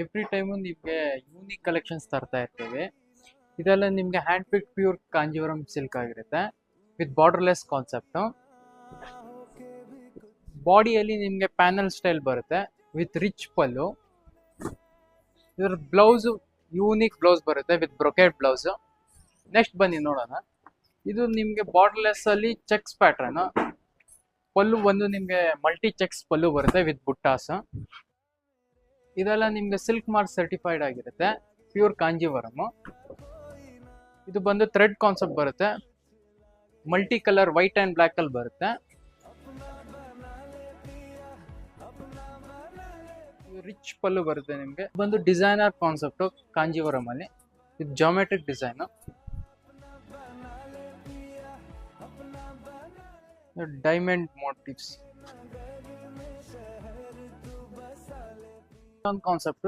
Every time ನಿಮಗೆ unique collections ತರ್ತಾ ಇರ್ತೀವಿ. ಇದೆಲ್ಲ ನಿಮಗೆ ಹ್ಯಾಂಡ್ ಪಿಕ್ ಪ್ಯೂರ್ ಕಾಂಜೀವರಂ ಸಿಲ್ಕ್ ಆಗಿರುತ್ತೆ ವಿತ್ ಬಾರ್ಡರ್ಲೆಸ್ ಕಾನ್ಸೆಪ್ಟು. ಬಾಡಿಯಲ್ಲಿ ನಿಮಗೆ ಪ್ಯಾನಲ್ ಸ್ಟೈಲ್ ಬರುತ್ತೆ ವಿತ್ ರಿಚ್ ಪಲ್ಲು. ಇದರ ಬ್ಲೌಸು ಯೂನಿಕ್ ಬ್ಲೌಸ್ ಬರುತ್ತೆ ವಿತ್ ಬ್ರೊಕೆಟ್ ಬ್ಲೌಸು. ನೆಕ್ಸ್ಟ್ ಬನ್ನಿ ನೋಡೋಣ. ಇದು ನಿಮಗೆ ಬಾರ್ಡರ್ಲೆಸ್ ಅಲ್ಲಿ ಚೆಕ್ಸ್ ಪ್ಯಾಟ್ರನ್. ಪಲ್ಲು ಒಂದು ನಿಮಗೆ ಮಲ್ಟಿ ಚೆಕ್ಸ್ ಪಲ್ಲು ಬರುತ್ತೆ ವಿತ್ ಬುಟ್ಟಾಸ್. ಇದೆಲ್ಲ ನಿಮ್ಗೆ ಸಿಲ್ಕ್ ಮಾರ್ಕ್ ಸರ್ಟಿಫೈಡ್ ಆಗಿರುತ್ತೆ, ಪ್ಯೂರ್ ಕಾಂಜೀವರಮ್. ಇದು ಬಂದು ಥ್ರೆಡ್ ಕಾನ್ಸೆಪ್ಟ್ ಬರುತ್ತೆ, multi colour white and black ಅಲ್ಲಿ ಬರುತ್ತೆ. ರಿಚ್ ಪಲ್ಲು ಬರುತ್ತೆ ನಿಮ್ಗೆ. ಬಂದು ಡಿಸೈನರ್ ಕಾನ್ಸೆಪ್ಟ್ ಕಾಂಜೀವರಮ್ ಅಲ್ಲಿ ಇದು geometric design. Diamond motives concept